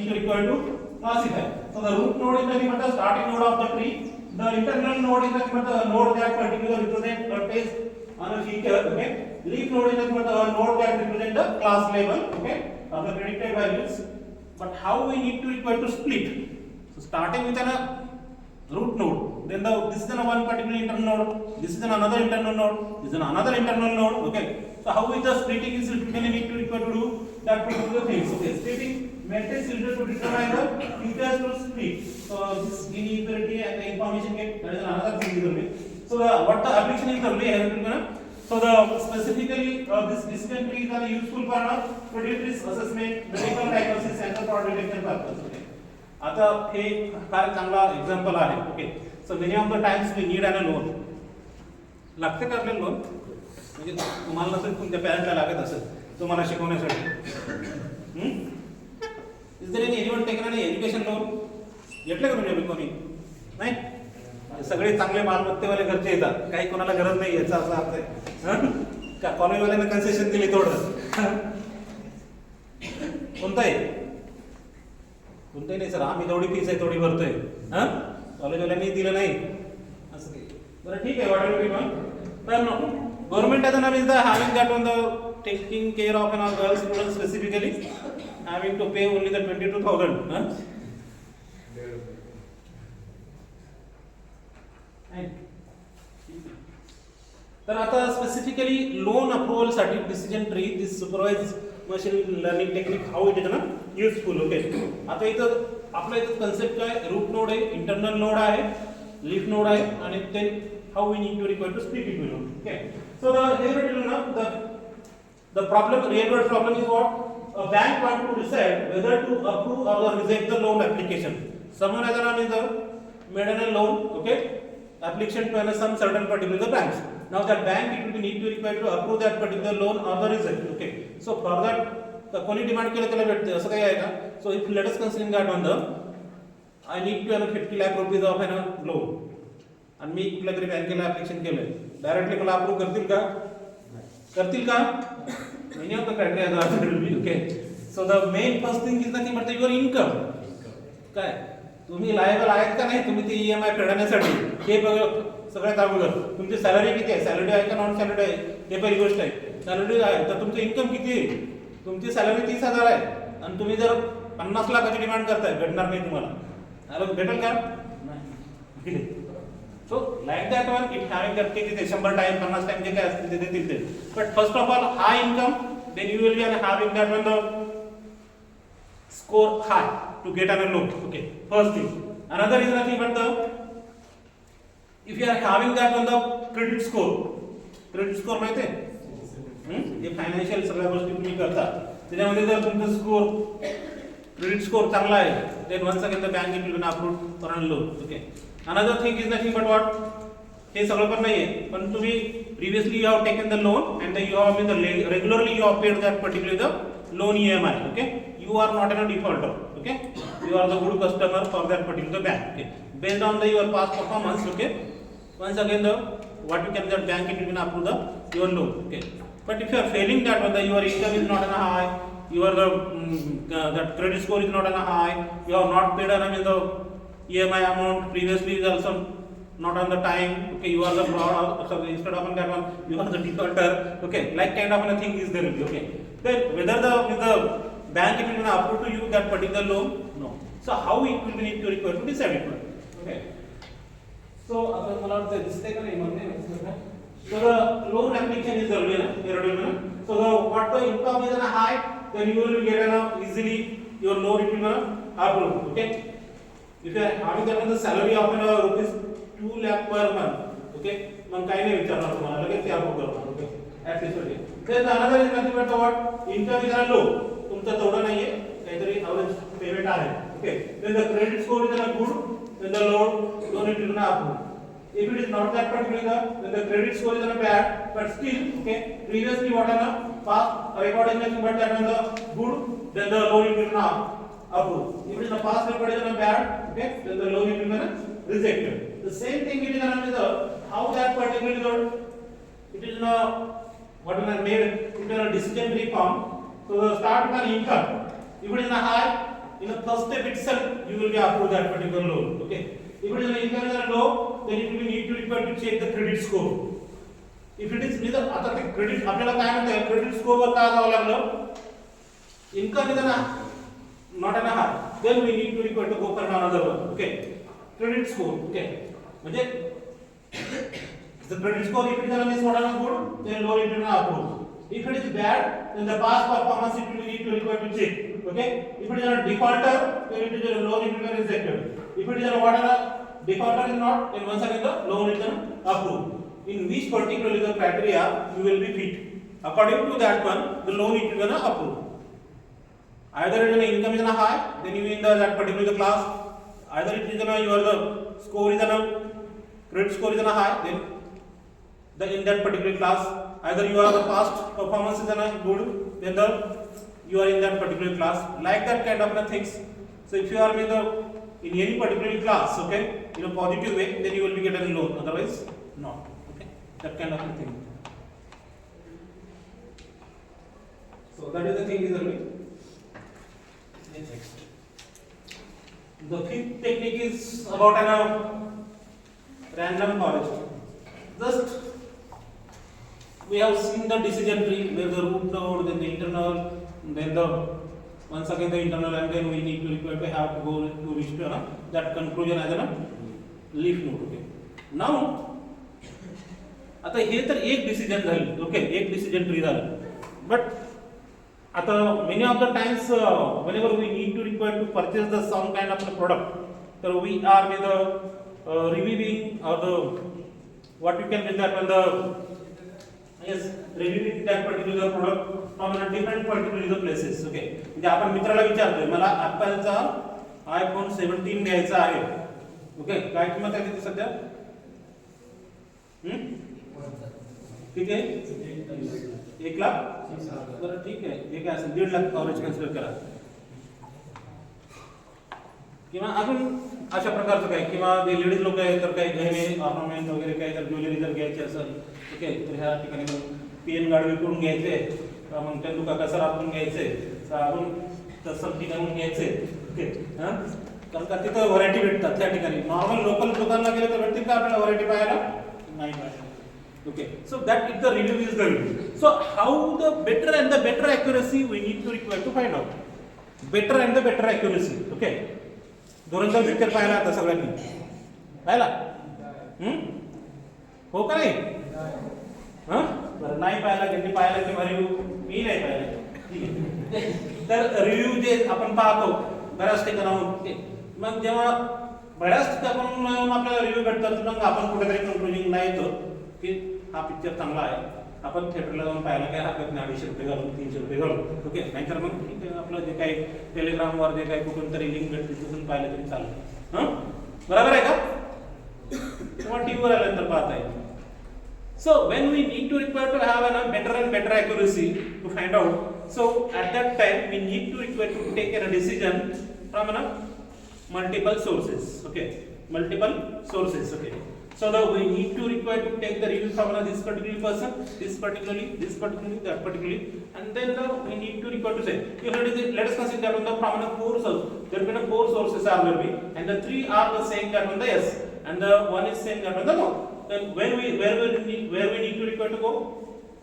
required to classify. So the root node is nothing but the starting node of the tree. The internal node is nothing but the node that particular represent a test on a feature. Okay. Leaf node is nothing but the node that represent the class level. Okay. Of the predicted values. But how we need to require to split? So starting with a root node, then this is one particular internal node, this is another internal node, this is another internal node. Okay. So how is the splitting is typically need to require to do that particular things. Okay. Splitting matrix is to determine the features to split. So this inequality and the information get that is another thing. So what the application is the so the specifically this decision tree is a useful for predictive risk assessment, medical diagnosis, and the fraud detection purpose. Okay. आता हे फार चांगला example आहे. Okay. So many of the times we need an loan. लागते का आपल्याला loan? म्हणजे तुम्हाला नसेल तुमच्या पॅरेंटला लागत असेल तुम्हाला शिकवण्यासाठी. Is there anyone taken an education loan? घेतलं का तुम्ही कोणी? नाही. सगळे चांगले मालमत्तेवाले घरचे येतात. काही कोणाला गरज नाही याचा असा अर्थ आहे. का कॉलेजवाल्यांना कन्सेशन दिली थोडं. कोणतं आहे? कोणते नाही सर आम्ही तेवढी फीस आहे तेवढी भरतोय. हां कॉलेजवाल्यांनी दिलं नाही असं काही. बरं ठीक आहे वाटेल की पण गव्हर्नमेंट आता ना is the having that on the taking care of an girl student specifically having to pay only the 22,000. तर आता स्पेसिफिकली लोन अप्रुव्हल साठी decision tree this supervise machine learning technique how it is ना useful. Okay. आता इथं आपला इथं concept काय root node आहे, इंटरनल नोड आहे, लीफ नोड आहे आणि ते how we need to require to split it below. Okay. So the problem real world problem is what a bank want to decide whether to approve or reject the loan application. Someone has made a loan, okay, application to some certain particular banks. Now that bank it will need to require to approve that particular loan or the reject. Okay. So for that कोणी demand केलं त्याला भेटते असं काही आहे का? So if let us consider that on the I need to have 50 lakh rupees of an loan आणि मी कुठल्या तरी बँकेला ऍप्लिकेशन केलंय डायरेक्टली मला अप्रूव्ह करतील का? करतील का? Many of the criteria are will be okay. So the main first thing is nothing but your income. काय तुम्ही लायबल आहेत का नाही तुम्ही ते ईएमआय फेडण्यासाठी हे सगळ्यात अगोदर तुमची सॅलरी किती आहे, सॅलरी आहे का नॉन सॅलरी आहे हे पहिली गोष्ट आहे. सॅलरी आहे तर तुमचं इन्कम किती आहे? तुमची सॅलरी 30,000 आहे आणि तुम्ही जर 50 लाखाची डिमांड करताय भेटणार नाही तुम्हाला. भेटेल का? नाही. सो like that one it having that किती ते 100 टाइम 50 टाइम जे काय असतील ते देतील ते. But first of all high income then you will be having that one the score high to get an loan. Okay, first thing. Another is nothing but the if you are having that on the credit score माहिती आहे हे financial सगळ्या गोष्टी तुम्ही करता त्याच्यामध्ये जर तुमचा score credit score चांगला आहे then once again the bank it will approve for a loan. Okay, another thing is nothing but what हे सगळं पण नाहीये पण तुम्ही previously you have taken the loan and then you have been the regularly you have paid that particularly the loan EMI. Okay, you are not a defaulter. Okay, you are the good customer for that particular bank. Okay, based on the your past performance. Okay, once again the what you can that bank it will approve the your loan. Okay, but if you are failing that one, the your income is not on a high, your that credit score is not on a high, you have not paid the EMI amount previously is also not on the time. Okay, you are the fraud. So instead of that one you are the defaulter. Okay, like kind of a thing is there. Okay, then whether the bank it will approve to you that particular loan? No. So how it will be need to require to decide it? Okay. So अगर मला वाटतं दिसते का नाही म्हणते. So the loan application is earlier. So the what the income is high, then you will get easily your loan it will approve. Okay. If you are having that the salary of rupees 2 lakh per month. Okay. मग काही नाही विचारणार तुम्हाला लगेच ते approve करणार. Okay. At least okay. Then another is nothing but what income is low. तुमचं तेवढं नाहीये काहीतरी एव्हरेज पेमेंट आहे. Okay, then the credit score is good then the loan it will not approve. If it is not that particular then the credit score is bad but still okay previously what are past record is nothing but that the good then the loan it will not approve. If it is the past record is bad okay then the loan it will rejected. The same thing it is the how that particular it is what we have made it a decision tree form. So the start with an income. If it is high, in the first step itself you will be approved that particular loan. Okay. If it is an income low, then it will be need to require to check the credit score. If it is neither आता ते credit आपल्याला काय म्हणते credit score वर काय जावं लागलं income is not an high, then we need to require to go for another one. Okay, credit score. Okay, म्हणजे the credit score if it is good, then loan it will approve. If it is bad, then the past performance it will need to require to check. Okay, if it is a defaulter, then it is a loan it will be rejected. If it is a whatever defaulter is not, then once again the loan is approved. In which particularly the criteria you will be fit. According to that one, the loan it will be approved. Either it is an income is high, then you in that particular class. Either it is your the score is credit score is high, then in that particular class. Either you are the past performance is good, then you are in that particular class. Like that kind of things. So if you are in any particular class, okay, in a positive way, then you will be getting a loan. Otherwise, not. Okay, that kind of thing. So that is the thing is next. The fifth technique is about random forest. Just we have seen the decision tree where the root node, then the internal, then the once again the internal, and then we need to require to have to go to reach to that conclusion as a leaf node. Okay. Now आता हे तर एक decision झाली. Okay, एक decision tree झालं. But आता many of the times whenever we need to require to purchase the some kind of a product, so we are with the reviewing or the what you can with that when the yes reviewing that particular product from a different particular places. Okay, म्हणजे आपण मित्राला विचारतोय मला ॲपलचा iPhone 17 घ्यायचा आहे. Okay, काय किंमत आहे त्याची सध्या? ठीक आहे, 1 लाख. बरं ठीक आहे, हे काय असेल 1.5 लाख कव्हरेज कन्सिडर करा. किंवा अजून अशा प्रकारचं काय, किंवा जे लेडीज लोक आहेत तर काही गहने ऑर्नामेंट वगैरे काही जर ज्वेलरी जर घ्यायची असेल, ओके, तर ह्या ठिकाणी PN गाडवे करून घ्यायचे, मग त्या दुकाका सरातून घ्यायचे, अजून तसं ठिकाणून घ्यायचे. ओके, हां, कारण का तिथं व्हरायटी भेटतात त्या ठिकाणी. नॉर्मल लोकल दुकानला गेलं तर भेटतील का आपल्याला व्हरायटी पाहायला? नाही पाहिजे. Okay, so that is the review is the review. So how the better and the better accuracy we need to require to find out. Better and the better accuracy. Okay. Dhurandhar picture पाहिला आता सगळ्यांनी पाहिला? हो का नाही? बरं नाही पाहिला, त्यांनी पाहिला किंवा रिव्ह्यू मी नाही पाहिला. ठीक आहे. तर रिव्ह्यू जे आपण पाहतो बऱ्याच ठिकाणाहून, मग जेव्हा बऱ्याच ठिकाणाहून आपल्याला रिव्ह्यू भेटतात, मग आपण कुठेतरी कंक्लुजनला येतो की हा पिक्चर चांगला आहे, आपण थिएटरला जाऊन पाहायला काय हरकत नाही, 250 रुपये घालून 300 रुपये घालून. ओके, नाहीतर मग ठीक आहे, आपलं जे काही टेलिग्रामवर जे काही कुठून तरी लिंक भेटते तिथून पाहिलं तरी चालतं. बरोबर आहे का? किंवा टीव्हीवर आल्यानंतर पाहता येईल. So when we need to require to have a better and better accuracy to find out, so at that time we need to require to take a decision from multiple sources. Okay, multiple sources. Okay. So that we need to require to take the review from this particular person, this particularly, that particularly, and then we need to require to say, if it is, let us consider that on the from the 4 sources, there will be 4 sources are will be, and the 3 are the same that on the yes, and the 1 is same that on the no. Then where we need to require to go?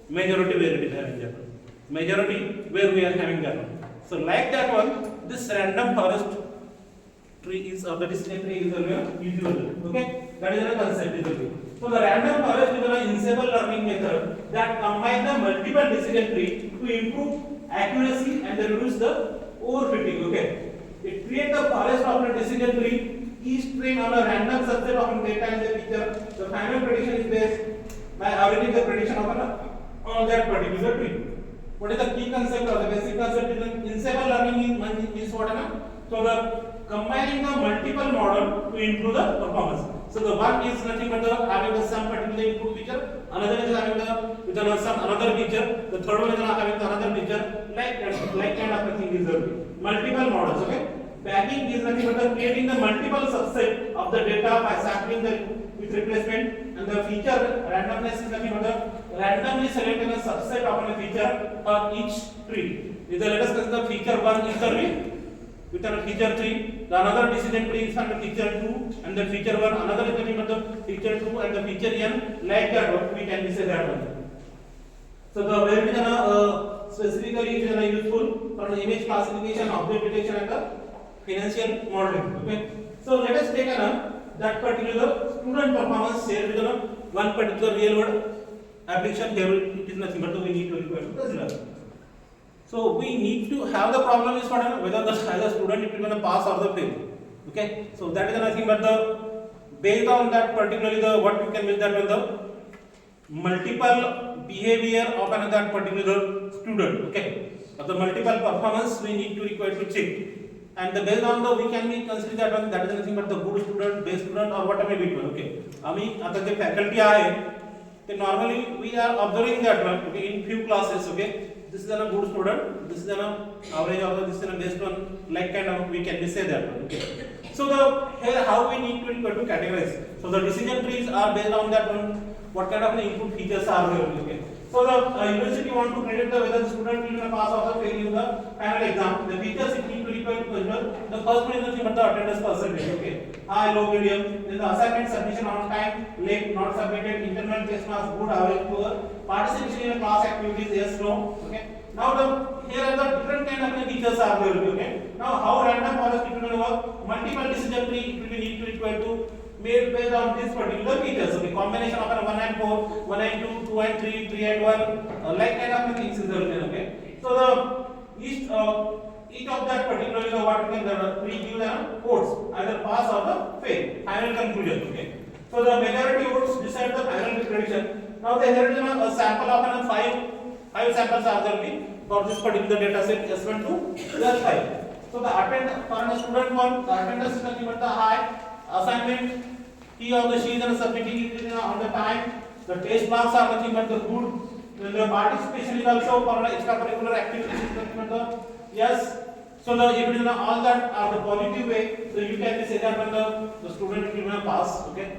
Majority where it is having that one. Majority where we are having that one. So like that one, this random forest tree is or the decision tree is usual. Okay, that is the concept. So the random forest is an inseparable learning method that combines the multiple decision tree to improve accuracy and reduce the overfitting. Okay, it creates a forest of a decision tree, each trained on a random subset of data and the feature. The final prediction is based by averaging the prediction of on that particular tree. What is the key concept or the basic concept is inseparable learning is what? So the combining the multiple model to improve the performance. So the one is nothing but the having the some particular input feature, another is having the with some another feature, the third one is having another feature, like kind of a thing is there. Multiple models. Okay, packing is nothing but the creating the multiple subset of the data by sampling the with replacement, and the feature randomness is nothing but the randomly selecting a subset of a feature for each tree. Let us consider feature 1 is the with a feature 3, the another decision tree is under feature 2, and the feature 1, another is nothing but the feature 2 and the feature n, like that one, we can say that one. So the where it is specifically it is useful for the image classification, object detection and the financial modeling. Okay. So let us take that particular student performance here with one particular real world application. Here it is nothing but we need to require to consider. So we need to have the problem is what whether the as a student it will gonna pass or the fail. Okay. So that is nothing but the based on that particularly the what you can make that the multiple behavior of another particular student. Okay. But the multiple performance we need to require to check. And the based on the we can be consider that one that is nothing but the good student, best student or whatever be it. Okay. आता जे faculty आहे they normally we are observing that one. Okay. In few classes. Okay. This is a good student. This is an average or this is a best one. Like kind of we can say that one. Okay. So the here how we need to categorize. So the decision trees are based on that one. What kind of input features are there? Okay. So the university want to predict the whether the student will pass or the fail in the final exam. The features it need to require to consider. The first one is nothing but the attendance percentage. Okay. High, low, medium. Then the assignment submission on time, late, not submitted, internal test marks, good, average, poor. Participation in class activities, yes, no. Okay. Now the here are the different kind of features are there. Okay. Now how random forest it will work? Multiple decision tree it will need to require to made based on these particular features. Okay, combination of 1 and 4, 1 and 2, 2 and 3, 3 and 1, like kind of things is there. Okay. So the each of that particularly the what we can three give the votes either pass or the fail. Final conclusion. Okay. So the majority votes decide the final prediction. Now they have a sample of five samples are there for this particular data set S1 to S5. So the attend for a student one, the attendance is nothing but the high, assignment he or the she is submitting it on the time. The test marks are nothing but the good. Then the participation is also for extracurricular activities is nothing but the yes. So the if it is all that are the positive way, so you can say that when the student will pass. Okay.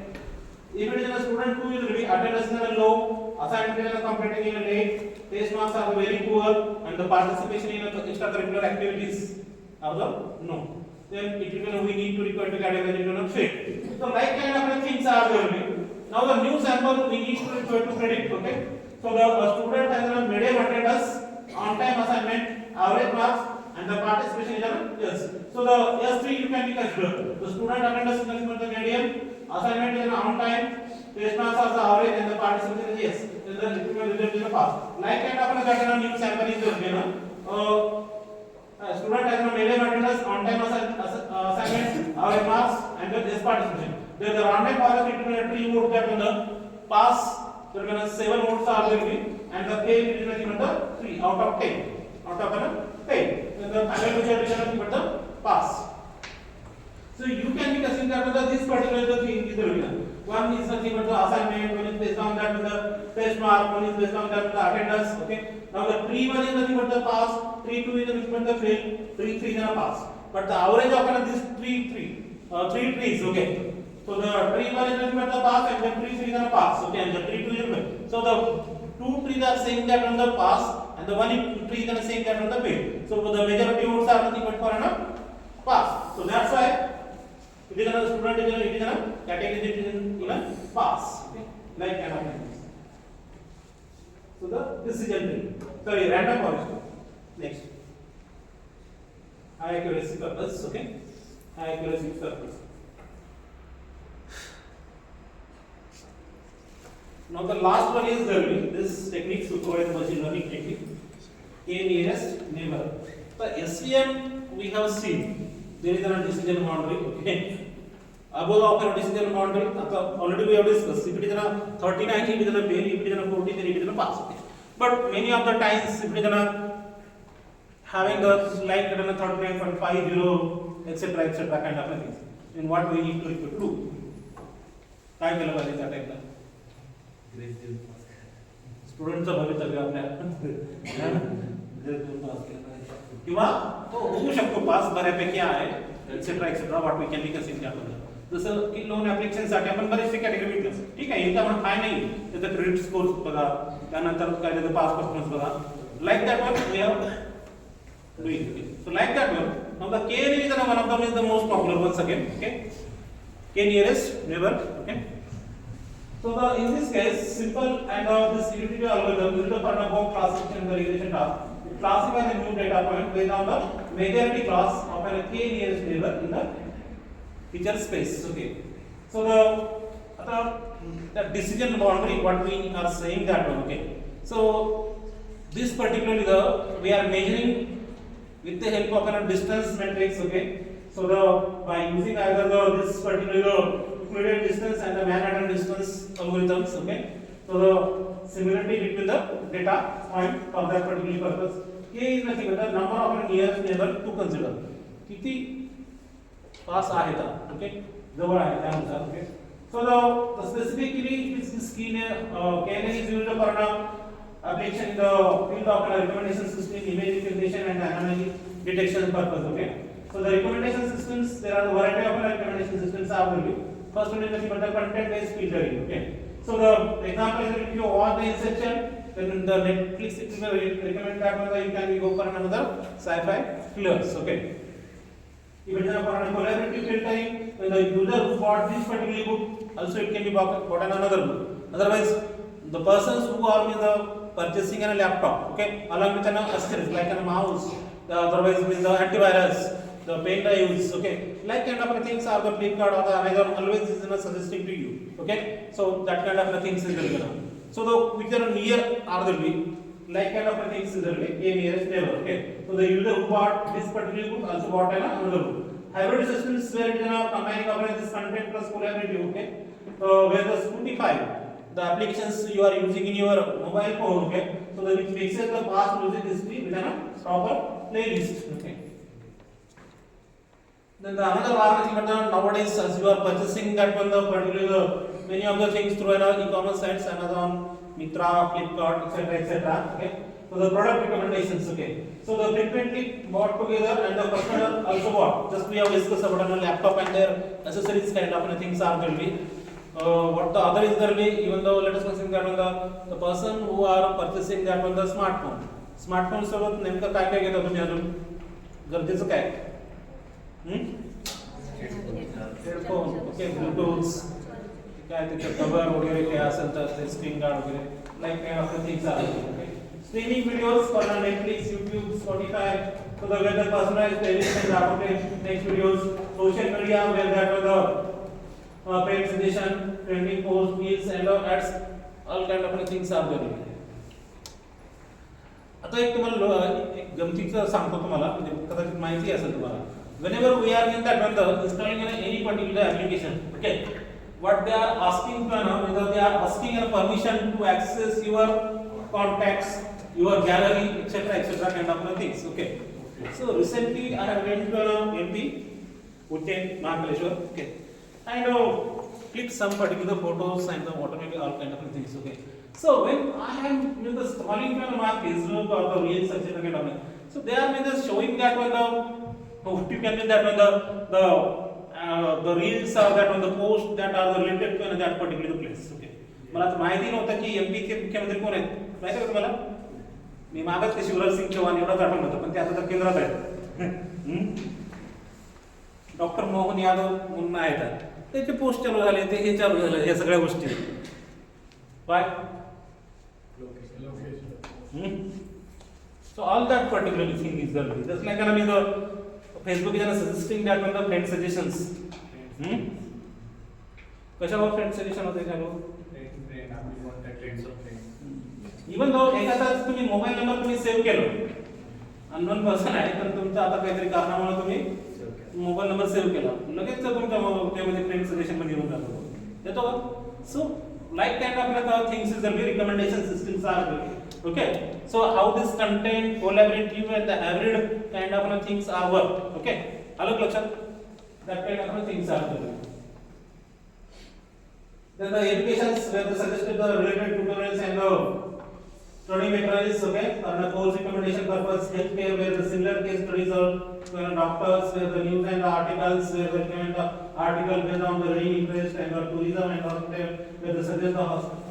If it is a student who is really attendance is low, assignment is completing in late, test marks are very poor, and the participation in extracurricular activities are the no. Then it will we need to require to categorize into a fail. So like kind of things are there. Now the new sample we need to require to predict. Okay. So the student has a medium attendance, on time assignment, average marks, and the participation is a yes. So the S3 you can be considered. The student attendance is nothing but the medium, assignment is on time, test marks are the average, and the participation is yes. Then the result is a pass. Like kind of that new sample is there. Student has a medium attendance, on time assignment, average marks, and the yes participation. There the random forest it will tree vote that on the pass. There are 7 votes are there, and the fail is nothing but the 3 out of 10. Out of 10. The final result is nothing but the pass. So you can be considered that this particular thing is there. One is nothing but the assignment, one is based on that the test mark, one is based on that the attendance. Okay. Now the 3-1 is nothing but the pass, 3-2 is nothing but the fail, 3-3 is a pass. But the average of this 3 trees. Okay. So the 3-1 is nothing but the pass, and the 3-3 is a pass. Okay. And the 3-2 is a fail. So the 2 trees are saying that on the pass, and the 1 tree is saying that on the fail. So the majority votes are nothing but for a pass. So that's why it is a student it is a category in a pass. Okay. Like kind of things. So the decision tree. Sorry, random forest. Next. High accuracy purpose. Okay. High accuracy purpose. Now the last one is this technique supervised machine learning technique. A nearest neighbor. The SVM we have seen. There is a decision boundary. Okay. Above of a decision boundary, already we have discussed. If it is a 39, it is a fail. If it is a 40, then it is a pass. Okay. But many of the times, if it is a having the like 39.50, etc., kind of things. In what we need to do? काय केलं पाहिजे त्या टाइपला स्टुडंटचा भवितव्य आपल्या किंवा तो होऊ शकतो पास बऱ्यापैकी आहे etcetera what we can be consider जसं की लोन ऍप्लिकेशन साठी आपण बरेचसे कॅटेगरी घेतलं ठीक आहे इथं आपण काय नाही त्याचं क्रेडिट स्कोर बघा त्यानंतर काय त्याचं पास परफॉर्मन्स बघा like that one we have doing so like that one Now the k is one of them is the most popular once again. Okay, k nearest neighbor. Okay. So the in this case, simple and this utility algorithm will depend upon classification and the regression task. It classifies a new data point based on the majority class of a k nearest neighbor in the feature space. Okay. So the decision boundary, what we are saying that one. Okay. So this particularly we are measuring with the help of a distance matrix. Okay. So by using either this particular Euclidean distance and the Manhattan distance algorithms. Okay. So the similarity between the data point for that particular purpose. K is nothing but the number of nearest neighbor to consider. किती पास आहे था. Okay. जवळ आहे त्यानुसार. Okay. So the specifically this key K is used for application in the field of recommendation system, image recognition and anomaly detection purpose. Okay. So the recommendation systems, there are a variety of recommendation systems available. First one is the content based filtering. Okay. So the example is if you watch the Inception, then the Netflix it will recommend that one you can go for another sci-fi thrillers. Okay. If it is for a collaborative filtering, when the user who bought this particular book, also it can be bought another book. Otherwise, the persons who are purchasing a laptop, okay, along with an accessories like a mouse, otherwise with the antivirus, the pen drives, okay, like kind of things are the Flipkart or the Amazon always is suggesting to you, okay. So that kind of things is there. So the which are near are there be like kind of things is there be a nearest neighbor, okay. So the user who bought this particular book also bought another book. Hybrid systems where it is combining of this content plus collaborative, okay. So where the Spotify, the applications you are using in your mobile phone, okay. So the which mixes the past music history with a proper playlist, okay. Then the another one nowadays as you are purchasing that one the particular many of the things through e-commerce sites, Amazon, Mitra, Flipkart, etc. Okay. So the product recommendations, okay. So the frequently bought together and the customer also bought. Just we have discussed about a laptop and their accessories kind of things are there be. What the other is there be, even though let us consider that the person who are purchasing that one the smartphone. Smartphone सोबत नेमकं काय काय घेता तुम्ही अजून गरजेचं काय? Headphone, okay, Bluetooth, काय त्याचं कव्हर वगैरे काय असेल तर ते स्क्रीन गार्ड वगैरे like kind of things are okay. Streaming videos for Netflix, YouTube, Spotify, so the where the personalized playlist and automated next videos, social media where that the paid suggestion, trending posts, reels and ads, all kind of things are there. आता एक तुम्हाला एक गमतीचं सांगतो तुम्हाला म्हणजे कदाचित माहिती असेल तुम्हाला. Whenever we are in that when the installing any particular application, okay, what they are asking to whether they are asking a permission to access your contacts, your gallery, etc. kind of things. Okay. So recently I have went to MP, Ujjain, Mahakaleshwar, okay, and clicked some particular photos and automatically all kind of things. Okay. So when I am scrolling on my Facebook or the reels, etc. kind of, so they are just showing that one you can be that one the reels are that on the post that are related to that particular place. Okay. मला तर माहिती नव्हतं की MP चे मुख्यमंत्री कोण आहेत माहिती आहे तुम्हाला. मी मागच ते शिवराज सिंग चौहान एवढाच आठवण होतं पण ते आता तर केंद्रात आहेत. डॉक्टर मोहन यादव म्हणून आहेत त्याचे पोस्ट चालू झाले ते हे चालू झालं या सगळ्या गोष्टी काय. So all that particular thing is there. Just like the Facebook is suggesting that one the friend suggestions. कशावर फ्रेंड सजेशन होते काय लोक. इवन दो एखादा तुम्ही मोबाईल नंबर तुम्ही सेव्ह केलं अननोन पर्सन आहे तर तुमचा आता काहीतरी कारणामुळे तुम्ही मोबाईल नंबर सेव्ह केला लगेच तुमच्या त्यामध्ये फ्रेंड सजेशन मध्ये येऊन जातो येतो का. सो like kind of things is the recommendation systems are there. Okay, so how this content collaborative and the hybrid kind of things are work. Okay, alok lakshat that kind of things are there. Then the educations where the suggested the related tutorials and the study materials, okay, for the course recommendation purpose, healthcare where the similar case studies are, where doctors, where the news and the articles, where the recommend the article based on the reading interest and the tourism and hospital, where the suggest the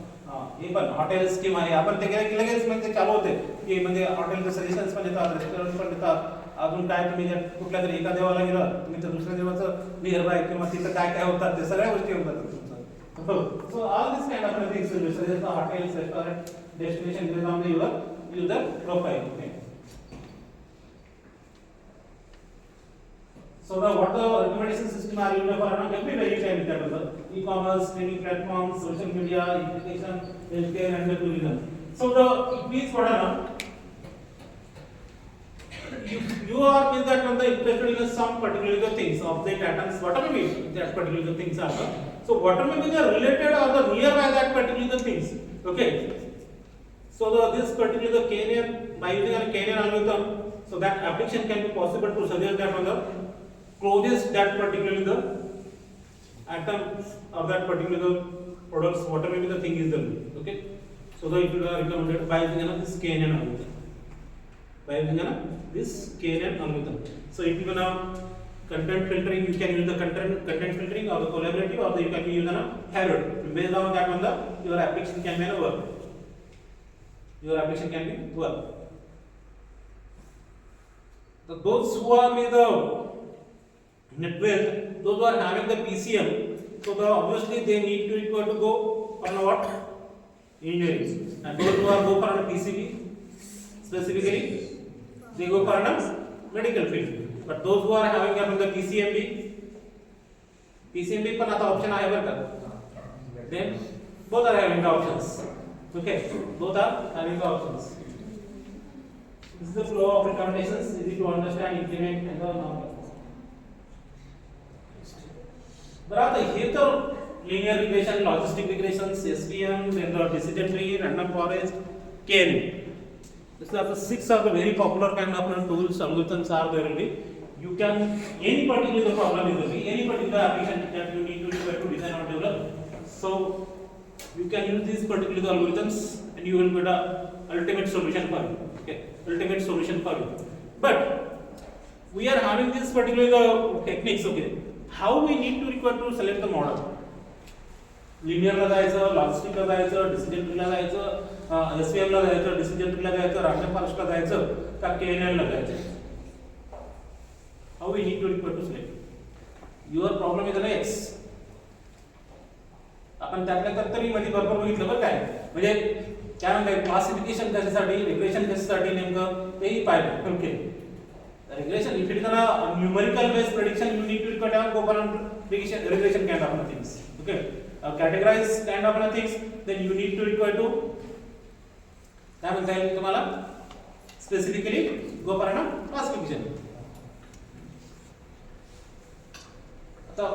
हे पण hotel scheme आहे आपण ते केलं की लगेच म्हणजे चालू होते की म्हणजे हॉटेलचे सजेशन्स पण येतात रेस्टॉरंट पण येतात अजून काय तुम्ही जर कुठल्या तरी एका देवाला गेलं तुम्ही तर दुसऱ्या देवाचं नियर बाय किंवा तिथं काय काय होतात ते सगळ्या गोष्टी होतात तुमचं. So all this kind of things will suggest the hotels, restaurant, destination based on the your user profile. Okay. So what the recommendation system are used for everywhere you can use that, e-commerce, streaming platforms, social media, education, healthcare, and the tourism. So it means what are you are means that when the interested in some particular things of the patterns, whatever be that particular things are. So whatever be the related or the nearby that particular things. Okay. So this particular KNN, by using a KNN algorithm, so that application can be possible to suggest that on the closest that particularly the atom of that particular products, whatever maybe the thing is there. Okay. So it will recommended by using this KNN algorithm. By using this KNN algorithm. So if you now content filtering, you can use the content filtering or the collaborative, or you can use Herald. Based on that one, your application can be work. Your application can be work. So those who are with the network, those who are having the PCM, so obviously they need to require to go on what? Engineering. And those who are go for a PCB, specifically, they go for a medical field. But those who are having the PCMB पण आता option आहे बरं का? Then both are having the options. Okay, both are having the options. This is the flow of recommendations, easy to understand, implement, and the normal. But आता हे तर linear regression, logistic regressions, SVM, then the decision tree, random forest, KNN. These are the 6 are the very popular kind of tools, algorithms are there already. You can any particular problem is there, any particular application that you need to design or develop. So you can use these particular algorithms and you will get a ultimate solution for you. Okay, ultimate solution for you. But we are having these particular techniques. Okay. How we need to require to select the model? Linear ला जायचं, logistic ला जायचं, decision tree ला जायचं, SVM ला जायचं, decision tree ला जायचं, random forest ला जायचं, का KNN ला जायचं? How we need to require to select? Your problem is an X. आपण त्यातल्या तरी मध्ये भरपूर बघितलं बरं काय? म्हणजे काय म्हणतात क्लासिफिकेशन कशासाठी, रिग्रेशन कशासाठी नेमकं तेही पाहिलं. Okay. Regression, if it is a numerical based prediction, you need to go for regression kind of things. Okay, categorize kind of things, then you need to require to काय म्हणता येईल तुम्हाला specifically go for classification. आता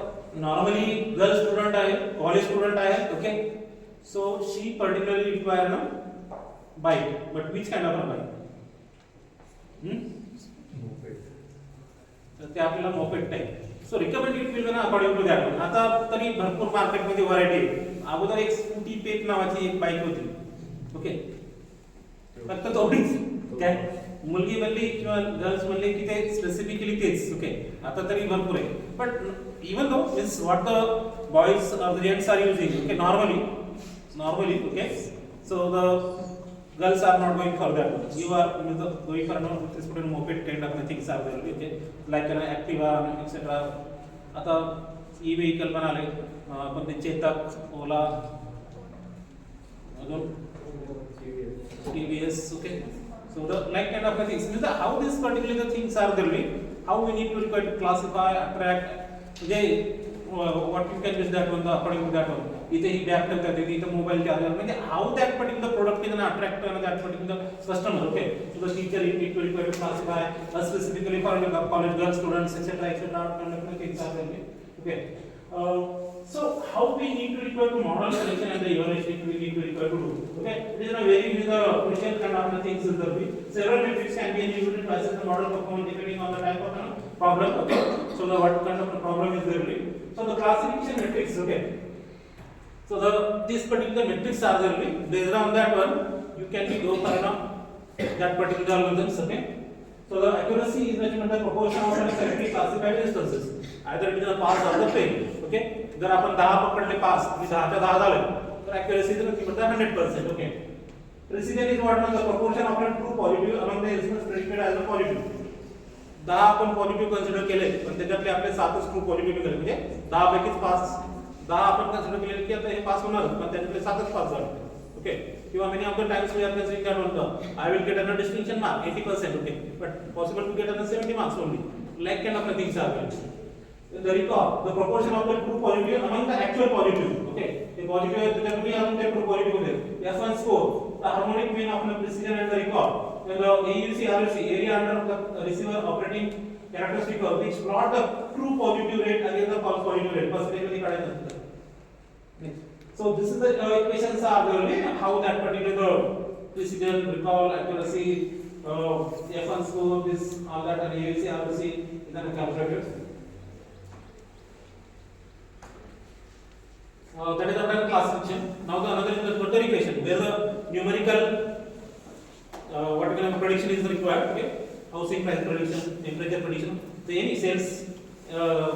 normally girl student आहे, college student आहे, okay, so she particularly require bike, but which kind of a bike? ते आपल्याला moped type. So recommended will be ना अकॉर्डिंग टू दॅट. आता तरी भरपूर मार्केट मध्ये व्हरायटी आहे. अगोदर एक स्कूटी पेप नावाची एक बाईक होती. ओके, फक्त तेवढीच काय मुलगी म्हणली किंवा गर्ल्स म्हणले की ते स्पेसिफिकली तेच. ओके, आता तरी भरपूर आहे. But even though means what the boys or the gents are using, okay, normally okay, so the girls are not going for that. You are going for this moped kind of things are there, okay, like an Activa, etc. आता e-vehicle पण आले, पण ते चेतक, ओला, अजून TVS, okay. So the like kind of things. Means how these particular things are there, how we need to require to classify, attract, what you can use that one according to that one. इथे ही bag ठेवतात, इथे mobile charger, म्हणजे how that particular product is attract that particular customer. Okay, so the teacher need to require to classify specifically for college girl students etcetera etcetera kind of things are there. Okay, so how we need to require to model selection and the evaluation we need to require to do. Okay, it is a very crucial kind of things is there. Several metrics can be used to assess the model performance depending on the type of problem. Okay, so the what kind of problem is there. So the classification metrics, okay, so these particular metrics are there. Based on that one you can be go for that particular algorithms. Okay, so the accuracy is measured by proportion of correctly classified instances, either it is a pass or the fail. Okay, जर आपण 10 पकडले पास आणि 10 च्या 10 झाले तर accuracy is नक्की म्हणतात 100%. Okay, precision is what the proportion of true positive among the instruments predicted as a positive. 10 आपण पॉझिटिव्ह कन्सिडर केले पण त्याच्यातले आपले 7च ट्रू पॉझिटिव्ह निघाले म्हणजे 10 पैकीच 5 10 आपण कन्सिडर केले की आता हे पास होणार पण त्याच्यातले 7च पास झाले ओके किंवा many of the times we are considering that one I will get a distinction mark 80% okay but possible to get a 70 marks only like kind of things are there the recall the proportion of the true positive among the actual positive okay the positive है तो जब भी हम the true positive होते S1 score the harmonic mean of the precision and the recall then the AUC RUC area under the receiver operating characteristic curve which plot the true positive rate against the false positive rate percentage में दिखाया जाता है next so this is the equations are there how that particular precision recall accuracy F1 score this all that and AUC RUC is then calculated that is our classification. Now the another is the quantification where the numerical what kind of prediction is required. Okay, housing price prediction, temperature prediction, so any sales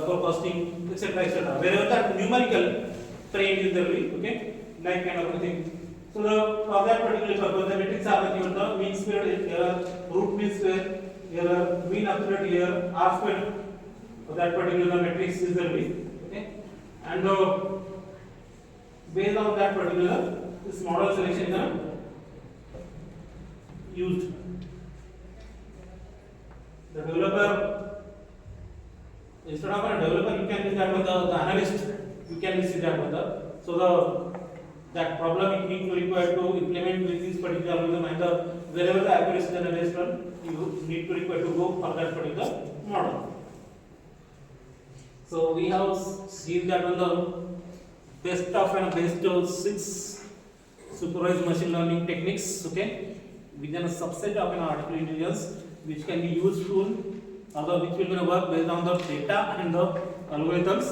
forecasting, etc., etc. Wherever that numerical trend is there, okay, like kind of thing. So the for that particular purpose, the metrics are given the mean squared error, root mean square error, mean absolute error, R squared. So that particular matrix is there, okay, and based on that particular this model selection is used. The developer instead of a developer you can use that one the analyst you can use that one so the that problem you need to require to implement with this particular algorithm and the wherever the accuracy is analyzed from you need to require to go for that particular model. So we have seen that on the best of and best of 6 supervised machine learning techniques okay within a subset of an artificial intelligence which can be useful or which will work based on the data and the algorithms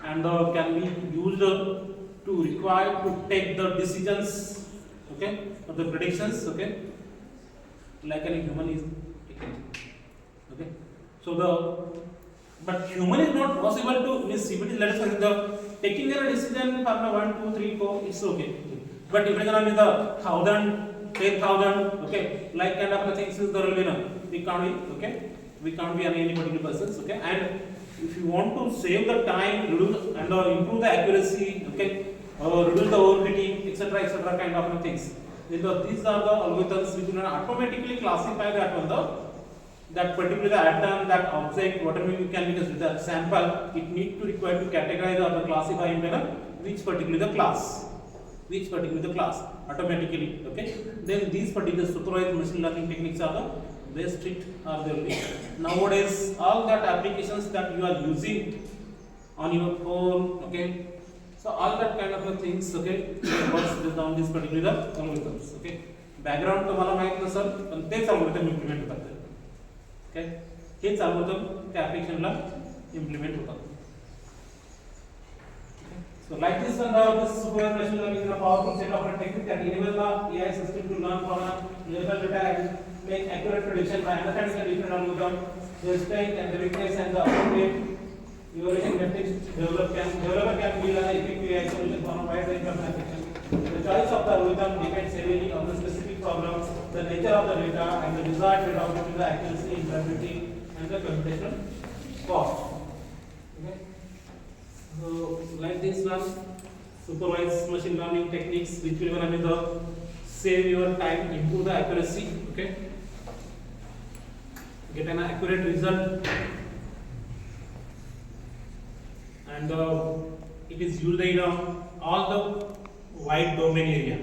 and can be used to require to take the decisions okay or the predictions okay like any human is taking okay so the but human is not possible to miss if it is let us say the taking a decision for the 1 2 3 4 it's okay but if it is going to be the 1000 10,000 okay like kind of things is there will be no we can't be okay we can't be any particular persons okay and if you want to save the time reduce and improve the accuracy okay reduce the overfitting etc kind of things these are the algorithms which will automatically classify that on the that particular atom that object whatever you can because that sample it need to require to categorize or classify into which particular class automatically okay then these particular supervised machine learning techniques are the very strict are there nowadays all that applications that you are using on your phone okay so all that kind of things okay works based on this particular algorithms okay background तुम्हाला माहित नसेल पण तेच algorithm implement करतात okay हेच algorithm त्या application ला implement होतात so like this one this supervised machine learning is a powerful set of techniques that enable the AI system to learn from a label data and make accurate prediction by understanding the different algorithm their strength and the weakness and the appropriate evaluation metrics developer can build an effective AI solution for a wide range of applications the choice of the algorithm depends heavily on the specific problem the nature of the data and the desired trade-off between the accuracy integrity and the computational cost okay so like this one supervised machine learning techniques which will gonna be the save your time improve the accuracy okay get an accurate result and it is used in all the wide domain area